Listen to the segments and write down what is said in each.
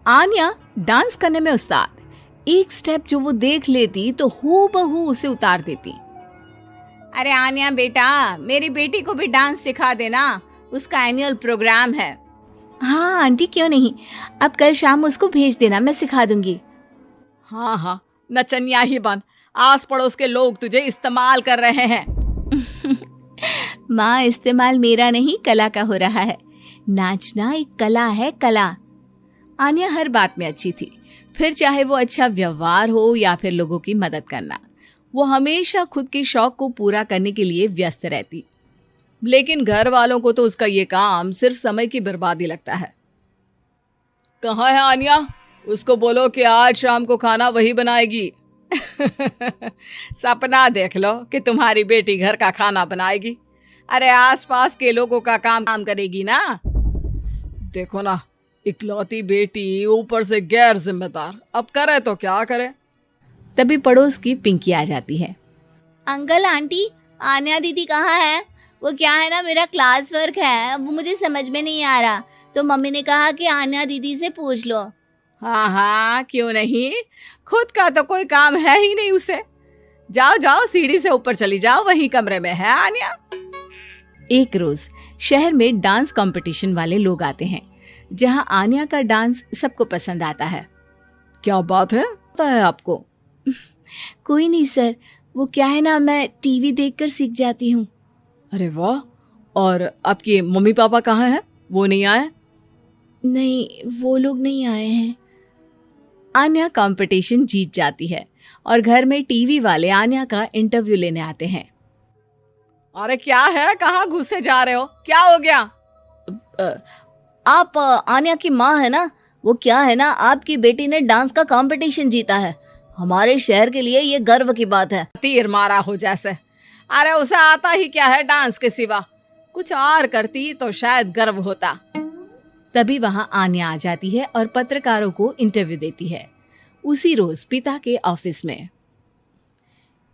Anya dance करने में उस्ताद, एक स्टेप जो वो देख लेती तो हूबहू उसे उतार देती। अरे आन्या बेटा, मेरी बेटी को भी डांस सिखा देना, उसका एनुअल प्रोग्राम है। हाँ आंटी, क्यों नहीं, अब कल शाम उसको भेज देना, मैं सिखा दूंगी। हाँ हाँ, नचनिया ही बन, आस पड़ोस के लोग तुझे इस्तेमाल कर रहे हैं। माँ, इस्तेमाल मेरा नहीं कला का हो रहा है। नाचना एक कला है, कला। आन्या हर बात में अच्छी थी, फिर चाहे वो अच्छा व्यवहार हो या फिर लोगों की मदद करना, वो हमेशा खुद के शौक को पूरा करने के लिए व्यस्त रहती। लेकिन घर वालों को तो उसका ये काम सिर्फ समय की बर्बादी लगता है। कहाँ है आन्या? उसको बोलो कि आज शाम को खाना वही बनाएगी। सपना देख लो कि तुम्हारी बेटी घर का खाना बनाएगी। अरे आसपास के लोगों का काम करेगी ना। देखो ना, इकलौती बेटी, ऊपर से गैर जिम्मेदार, अब करे तो क्या करे। तभी पड़ोस की पिंकी आ जाती है। अंकल आंटी, आन्या दीदी कहाँ है? वो क्या है ना, मेरा क्लास वर्क है, वो मुझे समझ में नहीं आ रहा, तो मम्मी ने कहा कि आन्या दीदी से पूछ लो। हाँ हाँ, क्यों नहीं, खुद का तो कोई काम है ही नहीं उसे। जाओ जाओ, सीढ़ी से ऊपर चली जाओ, वही कमरे में है आन्या। एक रोज शहर में डांस कंपटीशन वाले लोग आते हैं, जहां आन्या का डांस सबको पसंद आता है। क्या बात है, पता है आपको? कोई नहीं सर, वो क्या है ना, मैं टीवी देखकर सीख जाती हूँ। अरे वाह, और आपके मम्मी पापा कहाँ हैं? वो नहीं आए? नहीं, वो लोग नहीं आए हैं। आन्या कंपटीशन जीत जाती है और घर में टीवी वाले आन्या का इंटरव्यू लेने आते हैं। अरे क्या है, कहाँ घुसे जा रहे हो, क्या हो गया? आप आन्या की माँ है ना? वो क्या है ना, आपकी बेटी ने डांस का कंपटीशन जीता है, हमारे शहर के लिए ये गर्व की बात है। तीर मारा हो जैसे। अरे उसे आता ही क्या है डांस के सिवा, कुछ और करती तो शायद गर्व होता। तभी वहां आन्या आ जाती है और पत्रकारों को इंटरव्यू देती है। उसी रोज पिता के ऑफिस में।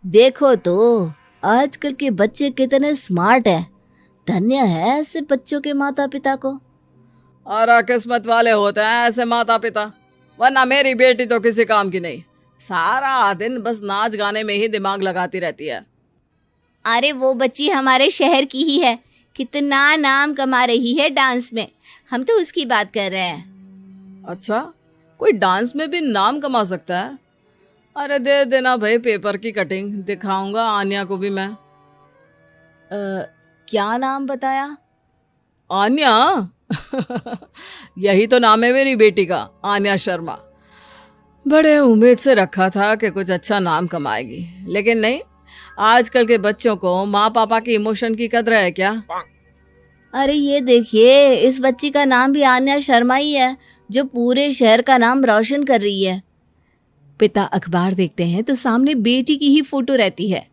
देखो तो आजकल के बच्चे कितने स्मार्ट हैं, धन्य है ऐसे बच्चों के माता पिता को। और किस्मत वाले होते हैं ऐसे माता पिता, वरना मेरी बेटी तो किसी काम की नहीं, सारा दिन बस नाच गाने में ही दिमाग लगाती रहती है। अरे वो बच्ची हमारे शहर की ही है, कितना नाम कमा रही है डांस में, हम तो उसकी बात कर रहे हैं। अच्छा, कोई डांस में भी नाम कमा सकता है? अरे दे देना भाई पेपर की कटिंग, दिखाऊंगा आन्या को भी मैं। क्या नाम बताया? आन्या? यही तो नाम है मेरी बेटी का, आन्या शर्मा। बड़े उम्मीद से रखा था कि कुछ अच्छा नाम कमाएगी, लेकिन नहीं। आजकल के बच्चों को माँ पापा की इमोशन की कदर है क्या? अरे ये देखिए, इस बच्ची का नाम भी आन्या शर्मा ही है, जो पूरे शहर का नाम रोशन कर रही है। पिता अखबार देखते हैं तो सामने बेटी की ही फोटो रहती है।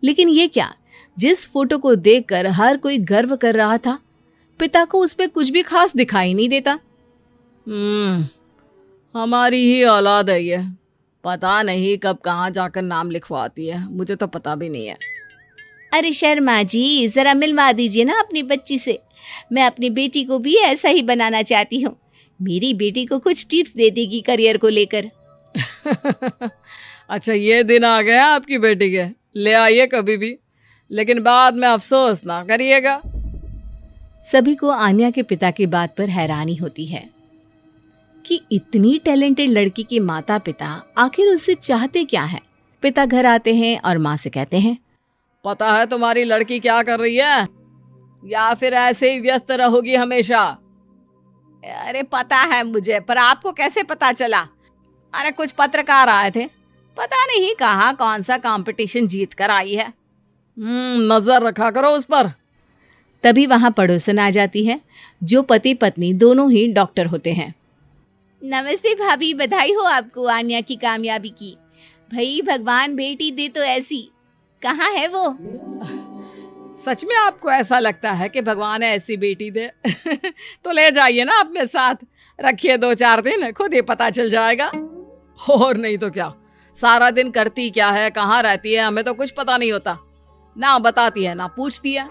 लेकिन ये क्या, जिस फोटो को देखकर हर कोई गर्व कर रहा था, पिता को उसमें कुछ भी खास दिखाई नहीं देता। हमारी ही औलाद है ये, पता नहीं कब कहाँ जाकर नाम लिखवाती है, मुझे तो पता भी नहीं है। अरे शर्मा जी, जरा मिलवा दीजिए ना अपनी बच्ची से, मैं अपनी बेटी को भी ऐसा ही बनाना चाहती हूँ। मेरी बेटी को कुछ टिप्स दे देगी करियर को लेकर। अच्छा, ये दिन आ गया आपकी बेटी के, ले आइए कभी भी, लेकिन बाद में अफसोस ना करिएगा। सभी को आन्या के पिता की बात पर हैरानी होती है कि इतनी टैलेंटेड लड़की के माता पिता आखिर उससे चाहते क्या है। पिता घर आते हैं और माँ से कहते हैं, पता है तुम्हारी लड़की क्या कर रही है, या फिर ऐसे ही व्यस्त रहोगी हमेशा? अरे पता है मुझे, पर आपको कैसे पता चला? अरे कुछ पत्रकार आए थे, पता नहीं कहाँ कौन सा कंपटीशन जीत कर आई है। नजर रखा करो उस पर। तभी वहां पड़ोसन आ जाती है, जो पति पत्नी दोनों ही डॉक्टर होते हैं। नमस्ते भाभी, बधाई हो आपको आन्या की कामयाबी की। भाई भगवान बेटी दे तो ऐसी, कहाँ है वो? सच में आपको ऐसा लगता है कि भगवान ऐसी बेटी दे? तो ले जाइए ना अपने साथ, रखिए 2-4 दिन, खुद ही पता चल जाएगा। और नहीं तो क्या, सारा दिन करती क्या है, कहाँ रहती है, हमें तो कुछ पता नहीं होता, ना बताती है ना पूछती है।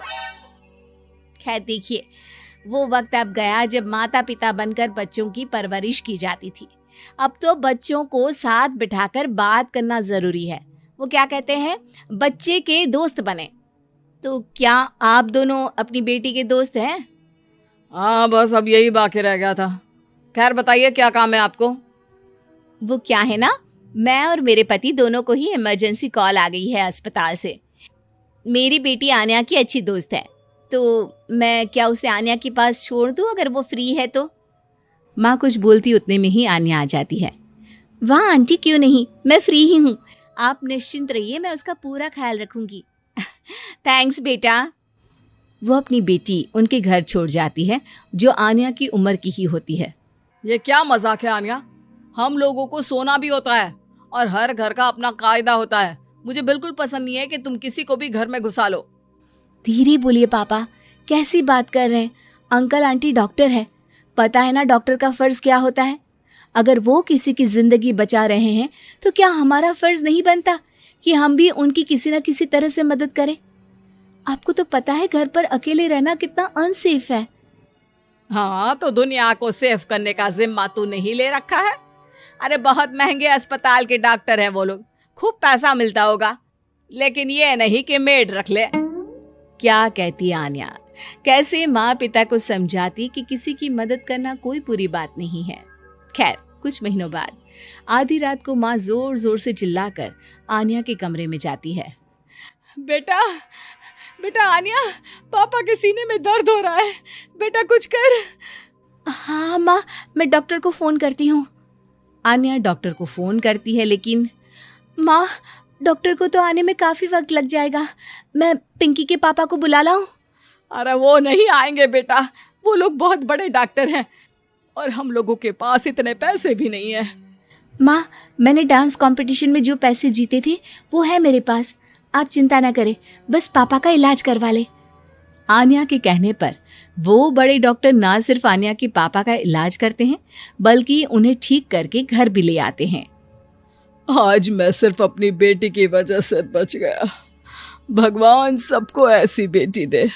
खैर देखिए, वो वक्त अब गया जब माता पिता बनकर बच्चों की परवरिश की जाती थी। अब तो बच्चों को साथ बिठाकर बात करना जरूरी है। वो क्या कहते हैं, बच्चे के दोस्त बने। तो क्या आप दोनों अपनी बेटी के दोस्त हैं? हाँ, बस अब यही बाकी रह गया था। खैर बताइए, क्या काम है आपको? वो क्या है ना, मैं और मेरे पति दोनों को ही इमरजेंसी कॉल आ गई है अस्पताल से। मेरी बेटी आन्या की अच्छी दोस्त है, तो मैं क्या उसे आन्या के पास छोड़ दूं अगर वो फ्री है तो? माँ कुछ बोलती उतने में ही आन्या आ जाती है। वाह आंटी, क्यों नहीं, मैं फ्री ही हूँ। आप निश्चिंत रहिए, मैं उसका पूरा ख्याल रखूंगी। थैंक्स बेटा। वो अपनी बेटी उनके घर छोड़ जाती है, जो आन्या की उम्र की ही होती है। ये क्या मजाक है आन्या? हम लोगों को सोना भी होता है और हर घर का अपना कायदा होता है। मुझे बिल्कुल पसंद नहीं है कि तुम किसी को भी घर में घुसा लो। धीरे बोलिए पापा, कैसी बात कर रहे हैं? अंकल आंटी डॉक्टर है, पता है ना डॉक्टर का फर्ज क्या होता है। अगर वो किसी की जिंदगी बचा रहे हैं तो क्या हमारा फर्ज नहीं बनता कि हम भी उनकी किसी न किसी तरह से मदद करें? आपको तो पता है घर पर अकेले रहना कितना अनसेफ है। हाँ, तो दुनिया को सेफ करने का जिम्मा तू नहीं ले रखा है? अरे बहुत महंगे अस्पताल के डॉक्टर हैं वो लोग, खूब पैसा मिलता होगा, लेकिन ये नहीं कि मेड रख ले। क्या कहती आन्या, कैसे माँ पिता को समझाती कि किसी की मदद करना कोई बुरी बात नहीं है। खैर कुछ महीनों बाद आधी रात को माँ जोर जोर से चिल्लाकर आन्या के कमरे में जाती है। बेटा बेटा आन्या, पापा के सीने में दर्द हो रहा है, बेटा कुछ कर। हाँ माँ, मैं डॉक्टर को फोन करती हूँ। आन्या डॉक्टर को फोन करती है, लेकिन माँ डॉक्टर को तो आने में काफी वक्त लग जाएगा, मैं पिंकी के पापा को बुला लाऊं? अरे वो नहीं आएंगे बेटा, वो लोग बहुत बड़े डॉक्टर हैं और हम लोगों के पास इतने पैसे भी नहीं है। माँ, मैंने डांस कंपटीशन में जो पैसे जीते थे वो है मेरे पास, आप चिंता ना करें, बस पापा का इलाज करवा ले। आन्या के कहने पर वो बड़े डॉक्टर ना सिर्फ आन्या के पापा का इलाज करते हैं, बल्कि उन्हें ठीक करके घर भी ले आते हैं। आज मैं सिर्फ अपनी बेटी की वजह से बच गया। भगवान सबको ऐसी बेटी दे।